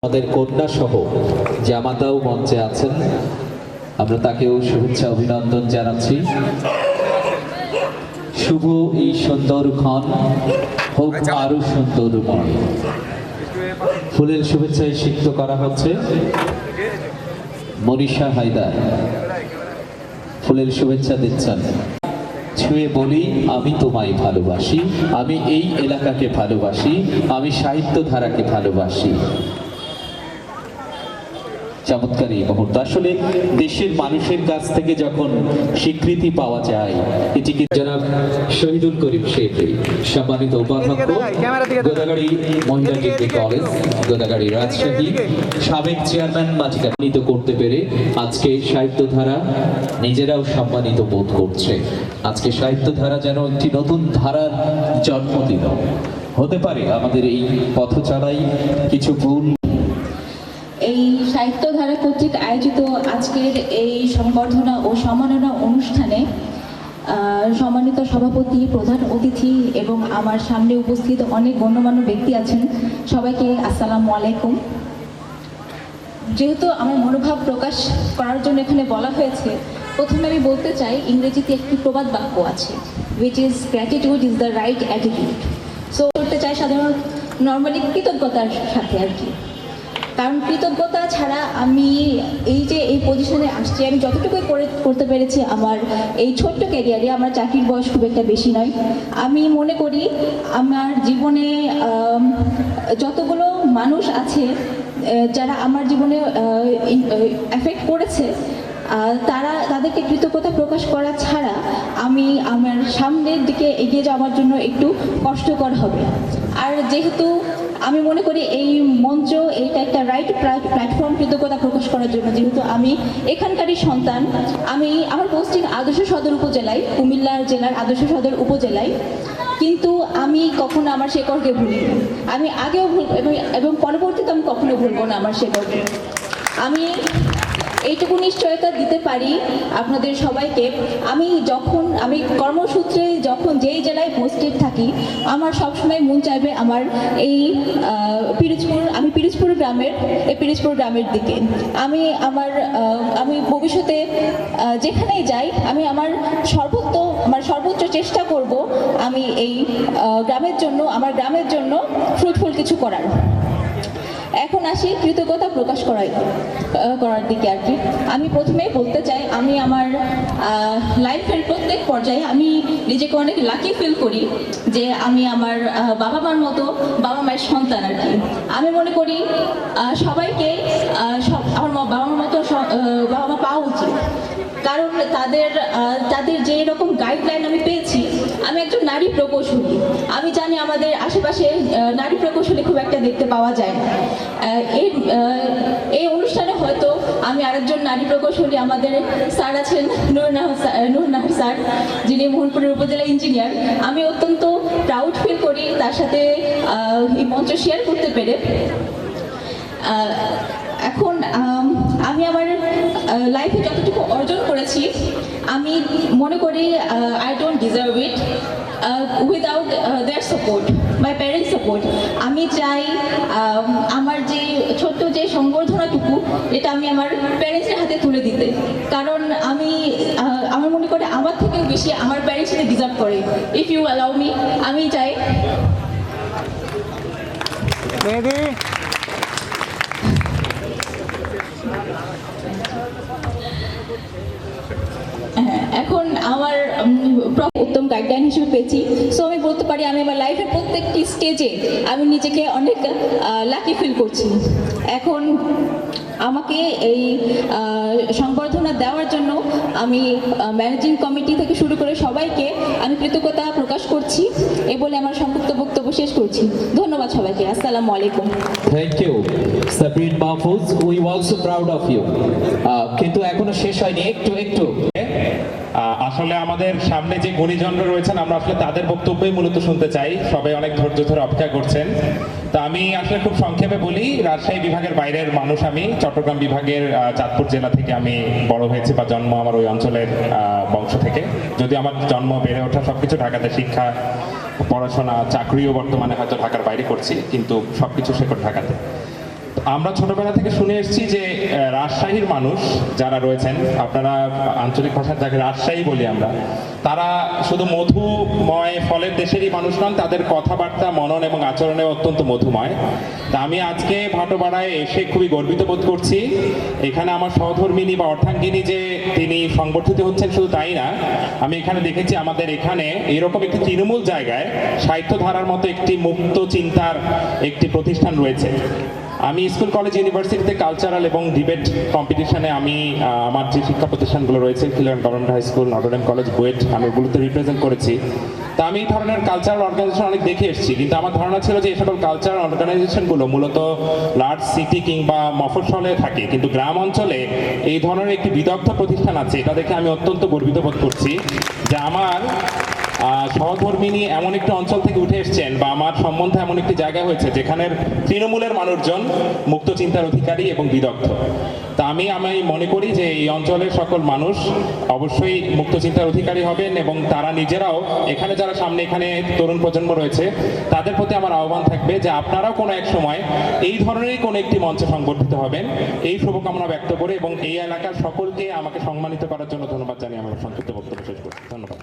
আমাদের কন্যা সহ জামাতাও মঞ্চে আছেন, আমরা তাকেও শুভেচ্ছা অভিনন্দন জানাচ্ছি। শুভ এই সুন্দর ক্ষণ হোক আরো সুন্দরময়। ফুলের শুভেচ্ছায় সিক্ত করা হচ্ছে মনীষা হায়দার, ফুলের শুভেচ্ছা দিচ্ছেন। ছুঁয়ে বলি আমি তোমায় ভালোবাসি, আমি এই এলাকাকে ভালোবাসি, আমি সাহিত্য ধারাকে ভালোবাসি। চমৎকার এই মুহূর্ত, আসলে দেশের মানুষের কাছ থেকে যখন স্বীকৃতি পাওয়া যায়, এটিকে জনাব শহীদুল করিম শেখ সম্মানিত উপাধ্যক্ষ, গোদাগাড়ি মহিলা ডিগ্রি কলেজ, গোদাগাড়ি রাজশাহী, সাবেক চেয়ারম্যান মাটিকান্বিত করতে পেরে আজকে সাহিত্যধারা নিজেরাও সম্মানিত বোধ করছে। আজকে সাহিত্যধারা যেন একটি নতুন ধারার জন্ম দিল। হতে পারে আমাদের এই পথ চলাই কিছু ভুল। এই সাহিত্যধারা কর্তৃক আয়োজিত আজকের এই সংবর্ধনা ও সম্মাননা অনুষ্ঠানে সম্মানিত সভাপতি, প্রধান অতিথি এবং আমার সামনে উপস্থিত অনেক গণ্যমান্য ব্যক্তি আছেন, সবাইকে আসসালামু আলাইকুম। যেহেতু আমার মনোভাব প্রকাশ করার জন্য এখানে বলা হয়েছে, প্রথমে আমি বলতে চাই, ইংরেজিতে একটি প্রবাদ বাক্য আছে, which is gratitude is the right attitude. So করতে চাই সাধারণত নর্মালি কৃতজ্ঞতার সাথে আর কি, কারণ কৃতজ্ঞতা ছাড়া আমি এই যে এই পজিশনে আসছি, আমি যতটুকু করতে পেরেছি আমার এই ছোট্ট ক্যারিয়ারে, আমার চাকরির বয়স খুব একটা বেশি নয়, আমি মনে করি আমার জীবনে যতগুলো মানুষ আছে যারা আমার জীবনে এফেক্ট করেছে, তাদেরকে কৃতজ্ঞতা প্রকাশ করা ছাড়া আমি আমার সামনের দিকে এগিয়ে যাওয়ার জন্য একটু কষ্টকর হবে। আর যেহেতু আমি মনে করি এই মঞ্চ, এইটা একটা রাইট প্ল্যাটফর্ম কৃতজ্ঞতা প্রকাশ করার জন্য, যেহেতু আমি এখানকারই সন্তান। আমার পোস্টিং আদর্শ সদর উপজেলায়, কুমিল্লা জেলার আদর্শ সদর উপজেলায়, কিন্তু আমি কখনো আমার শেকড়কে ভুলি, আমি আগেও এবং পরবর্তীতে আমি কখনো ভুলবো না আমার শেকড়কে। আমি এইটুকু নিশ্চয়তা দিতে পারি আপনাদের সবাইকে, আমি কর্মসূত্রে যেই জেলায় পোস্টেড থাকি, আমার সবসময় মন চাইবে আমার এই পিরোজপুর গ্রামের দিকে। আমি ভবিষ্যতে যেখানেই যাই, আমি আমার সর্বোচ্চ চেষ্টা করব আমি এই আমার গ্রামের জন্য ফ্রুটফুল কিছু করার। এখন আসি কৃতজ্ঞতা প্রকাশ করার দিকে আর কি। আমি প্রথমেই বলতে চাই, আমি আমার লাইফের প্রত্যেক পর্যায়ে আমি নিজেকে অনেক লাকি ফিল করি যে আমি আমার বাবা মায়ের সন্তান আর কি। আমি মনে করি সবাইকে আমার বাবা মার মতো বাবা মা পাওয়া উচিত, কারণ তাদের যে রকম গাইডলাইন আমি পেয়েছি। আমি একজন নারী প্রকৌশলী, আমি জানি আমাদের আশেপাশে নারী প্রকৌশলী খুব একটা দেখতে পাওয়া যায় না। এই অনুষ্ঠানে হয়তো আমি আরেকজন নারী প্রকৌশলী, আমাদের স্যার আছেন নূর নাহার স্যার, যিনি মোহনপুরের উপজেলা ইঞ্জিনিয়ার। আমি অত্যন্ত প্রাউড ফিল করি তার সাথে এই মঞ্চ শেয়ার করতে পেরে। এখন আমি আমার লাইফে যতটুকু অর্জন করেছি, আমি মনে করি I don't deserve it without their support, my parents support. আমি চাই আমার যে ছোট্ট যে সংবর্ধনাটুকু, এটা আমি আমার প্যারেন্টসের হাতে তুলে দিতে, কারণ আমার মনে করি আমার থেকেও বেশি আমার প্যারেন্টস এটা ডিজার্ভ করে। ইফ ইউ অ্যালাউ মি, আমি চাই এখন আমার উত্তম গাইডলাইন হিসেবে পেয়েছি। সো আমি বলতে পারি আমি আমার লাইফের প্রত্যেকটি স্টেজে আমি নিজেকে অনেক লাকি ফিল করছি। এখন আমাকে এই সংবর্ধনা দেওয়ার জন্য আমি ম্যানেজিং কমিটি থেকে শুরু করে সবাইকে আমি কৃতজ্ঞতা প্রকাশ করছি। এই বলে আমার সংক্ষিপ্ত বক্তব্য শেষ করছি। ধন্যবাদ সবাইকে। আসসালামু আলাইকুম। Thank you Sabrin Mahfuz, we also proud of you. কিন্তু এখনো শেষ হয়নি, একটু আসলে আমাদের সামনে যে গুণীজনরা রয়েছেন, আমরা আসলে তাদের বক্তব্যই মূলত শুনতে চাই। সবাই অনেক ধৈর্য ধরে অপেক্ষা করছেন। তা আমি আসলে খুব সংক্ষেপে বলি, রাজশাহী বিভাগের বাইরের মানুষ আমি, চট্টগ্রাম বিভাগের চাঁদপুর জেলা থেকে আমি বড় হয়েছি, বা জন্ম আমার ওই অঞ্চলের বংশ থেকে। যদি আমার জন্ম, বেড়ে ওঠা সবকিছু ঢাকাতে, শিক্ষা, পড়াশোনা, চাকরিও বর্তমানে হয়তো ঢাকার বাইরে করছি, কিন্তু সবকিছু শেকড় ঢাকাতে। আমরা ছোটবেলা থেকে শুনে এসেছি যে রাজশাহীর মানুষ যারা রয়েছেন, আপনারা আঞ্চলিক ভাষার যাকে রাজশাহী বলি আমরা, তারা শুধু মধুময় ফলের দেশেরই মানুষ নন, তাদের কথাবার্তা, মনন এবং আচরণে অত্যন্ত মধুময়। তা আমি আজকে ভাটোপাড়ায় এসে খুবই গর্বিত বোধ করছি। এখানে আমার সহধর্মিনী বা অর্ধাঙ্গিনী যে তিনি সংগঠিত হচ্ছেন শুধু তাই না, আমি এখানে দেখেছি আমাদের এখানে এরকম একটি তৃণমূল জায়গায় সাহিত্য ধারার মতো একটি মুক্ত চিন্তার একটি প্রতিষ্ঠান রয়েছে। আমি স্কুল, কলেজ, ইউনিভার্সিটিতে কালচারাল এবং ডিবেট কম্পিটিশনে আমি আমার যে শিক্ষা প্রতিষ্ঠানগুলো রয়েছে, Khilgaon government high school, Notre Dame college, BUET, আমি ওগুলোতে রিপ্রেজেন্ট করেছি। তা আমি এই ধরনের কালচারাল অর্গানাইজেশন অনেক দেখে এসেছি, কিন্তু আমার ধারণা ছিল যে এই সকল কালচারাল অর্গানাইজেশনগুলো মূলত লার্জ সিটি কিংবা মফস্বলে থাকে, কিন্তু গ্রাম অঞ্চলে এই ধরনের একটি বিদগ্ধ প্রতিষ্ঠান আছে। এটা দেখে আমি অত্যন্ত গর্বিত বোধ করছি যে আমার সহধর্মিনী এমন একটি অঞ্চল থেকে উঠে এসছেন, বা আমার সম্বন্ধে এমন একটি জায়গা হয়েছে যেখানের তৃণমূলের মানুষজন মুক্ত চিন্তার অধিকারী এবং বিদগ্ধ। তা আমি মনে করি যে এই অঞ্চলের সকল মানুষ অবশ্যই মুক্ত চিন্তার অধিকারী হবেন, এবং তারা নিজেরাও এখানে যারা এখানে তরুণ প্রজন্ম রয়েছে তাদের প্রতি আমার আহ্বান থাকবে যে আপনারাও কোনো এক সময় এই ধরনেরই কোনো একটি মঞ্চে সংগঠিত হবেন, এই শুভকামনা ব্যক্ত করে এবং এই এলাকার সকলকে আমাকে সম্মানিত করার জন্য ধন্যবাদ জানিয়ে আমার সংক্ষিপ্ত বক্তব্য শেষ করছি। ধন্যবাদ।